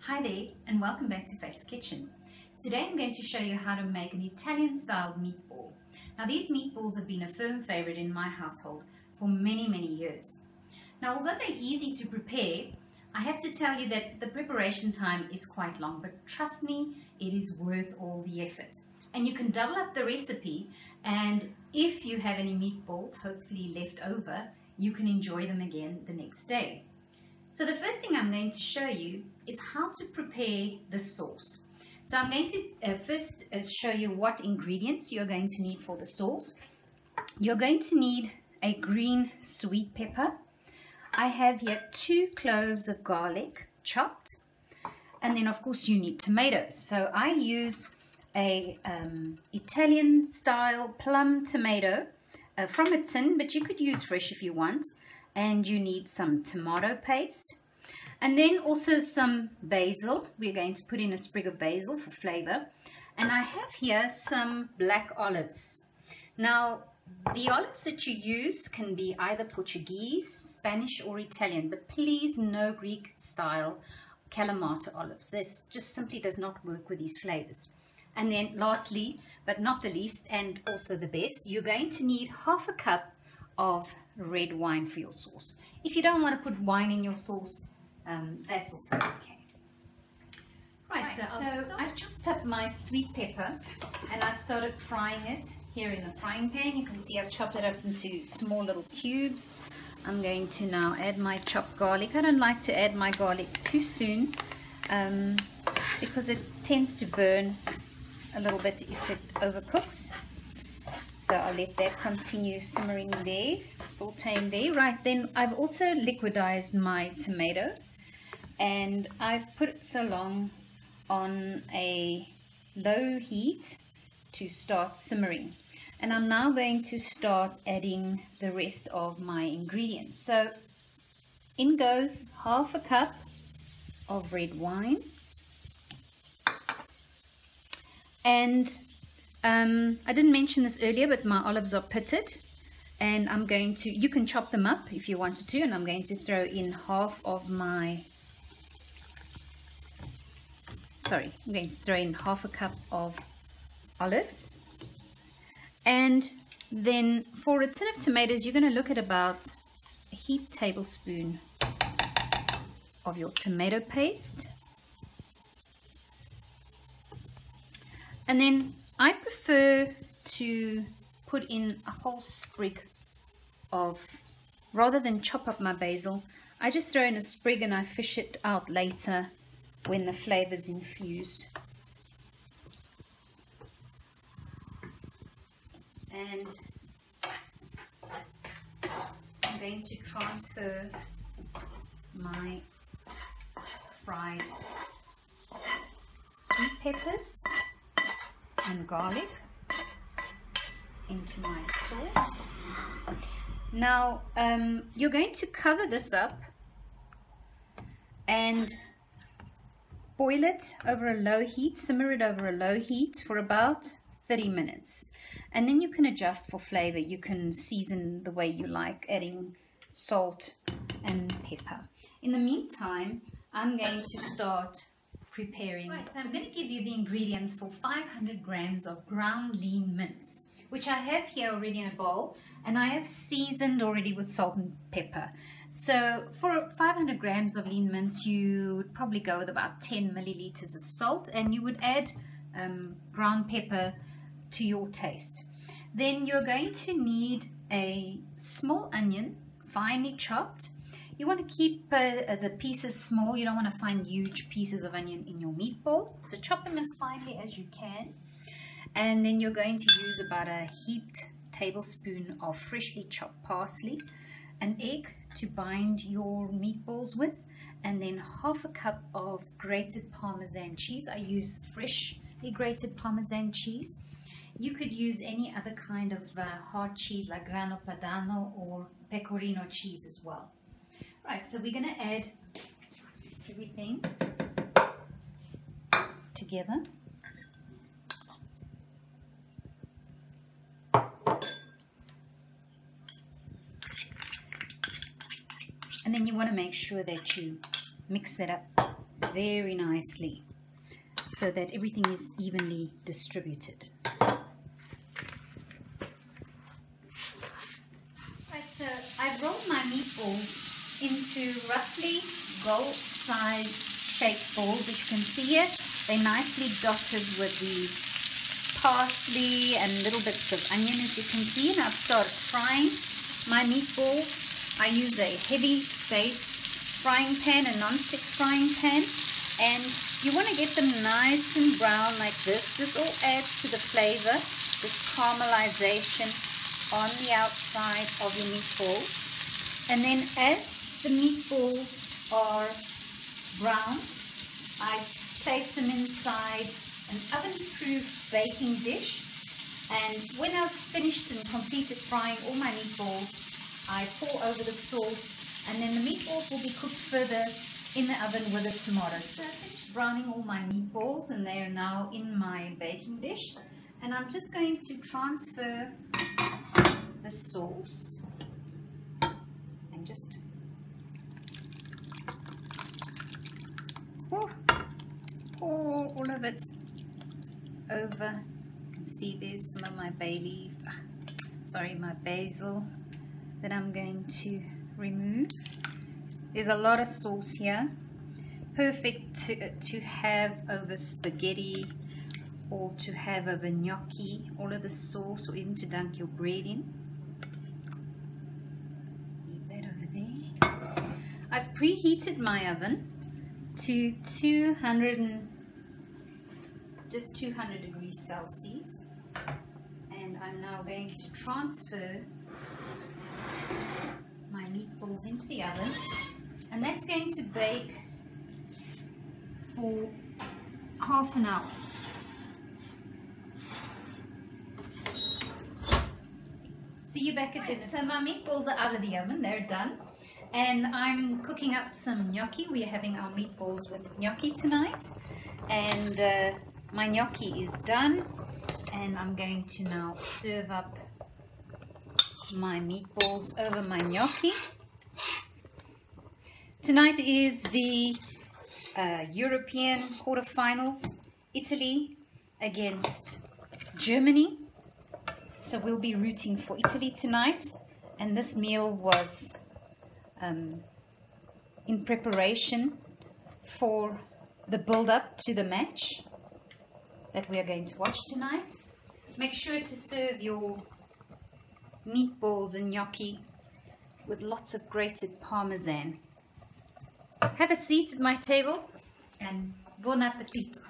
Hi there and welcome back to Faith's Kitchen. Today I'm going to show you how to make an Italian style meatball. Now these meatballs have been a firm favorite in my household for many years. Now although they're easy to prepare, I have to tell you that the preparation time is quite long, but trust me, it is worth all the effort. And you can double up the recipe, and if you have any meatballs hopefully left over, you can enjoy them again the next day. So the first thing I'm going to show you is how to prepare the sauce. So I'm going to first show you what ingredients you're going to need for the sauce. You're going to need a green sweet pepper. I have here 2 cloves of garlic chopped, and then of course you need tomatoes. So I use a Italian style plum tomato from a tin, but you could use fresh if you want. And you need some tomato paste, and then also some basil. We're going to put in a sprig of basil for flavor, and I have here some black olives. Now the olives that you use can be either Portuguese, Spanish or Italian, but please no Greek style Kalamata olives. This just simply does not work with these flavors. And then lastly but not the least, and also the best, you're going to need half a cup of red wine for your sauce. If you don't want to put wine in your sauce, that's also okay. Right, so I've chopped up my sweet pepper and I've started frying it here in the frying pan. You can see I've chopped it up into small little cubes. I'm going to now add my chopped garlic. I don't like to add my garlic too soon because it tends to burn a little bit if it overcooks. So I'll let that continue simmering there, sauteing there. Right, then I've also liquidized my tomato, and I've put it so long on a low heat to start simmering. And I'm now going to start adding the rest of my ingredients. So in goes half a cup of red wine, and I didn't mention this earlier, but my olives are pitted, and I'm going to, you can chop them up if you wanted to, and I'm going to throw in half a cup of olives. And then for a tin of tomatoes, you're going to look at about a heaped tablespoon of your tomato paste. And then I prefer to put in a whole sprig of, rather than chop up my basil, I just throw in a sprig and I fish it out later when the flavor's infused. And I'm going to transfer my fried sweet peppers and garlic into my sauce. Now you're going to cover this up and boil it over a low heat, simmer it over a low heat for about 30 minutes, and then you can adjust for flavor. You can season the way you like, adding salt and pepper. In the meantime, I'm going to start preparing. Right, so I'm going to give you the ingredients for 500 grams of ground lean mince, which I have here already in a bowl, and I have seasoned already with salt and pepper. So for 500 grams of lean mince, you would probably go with about 10 milliliters of salt, and you would add ground pepper to your taste. Then you're going to need a small onion, finely chopped. You want to keep the pieces small. You don't want to find huge pieces of onion in your meatball. So chop them as finely as you can. And then you're going to use about a heaped tablespoon of freshly chopped parsley, an egg to bind your meatballs with, and then half a cup of grated Parmesan cheese. I use freshly grated Parmesan cheese. You could use any other kind of hard cheese like Grano Padano or Pecorino cheese as well. Right, so we're going to add everything together. And then you want to make sure that you mix that up very nicely so that everything is evenly distributed. Right, so I've rolled my meatballs into roughly gold-sized shaped balls. As you can see here, they're nicely dotted with the parsley and little bits of onion, as you can see. And I've started frying my meatballs. I use a heavy-based frying pan, a non-stick frying pan, and you want to get them nice and brown like this. This all adds to the flavor, this caramelization on the outside of your meatballs. And then as the meatballs are browned, I place them inside an oven-proof baking dish, and when I've finished and completed frying all my meatballs, I pour over the sauce, and then the meatballs will be cooked further in the oven with the tomatoes. So I'm just browning all my meatballs, and they are now in my baking dish, and I'm just going to transfer the sauce and just pour all of it over. You can see there's some of my my basil that I'm going to remove. There's a lot of sauce here, perfect to have over spaghetti or to have over gnocchi, all of the sauce, or even to dunk your bread in. Leave that over there. I've preheated my oven to 200 degrees Celsius, and I'm now going to transfer my meatballs into the oven, and that's going to bake for half an hour. See you back at dinner. So my meatballs are out of the oven, they're done, and I'm cooking up some gnocchi. We're having our meatballs with gnocchi tonight, and my gnocchi is done, and I'm going to now serve up my meatballs over my gnocchi. Tonight is the European quarterfinals, Italy against Germany. So we'll be rooting for Italy tonight, and this meal was in preparation for the build-up to the match that we are going to watch tonight. Make sure to serve your meatballs and gnocchi with lots of grated parmesan. Have a seat at my table and buon appetito.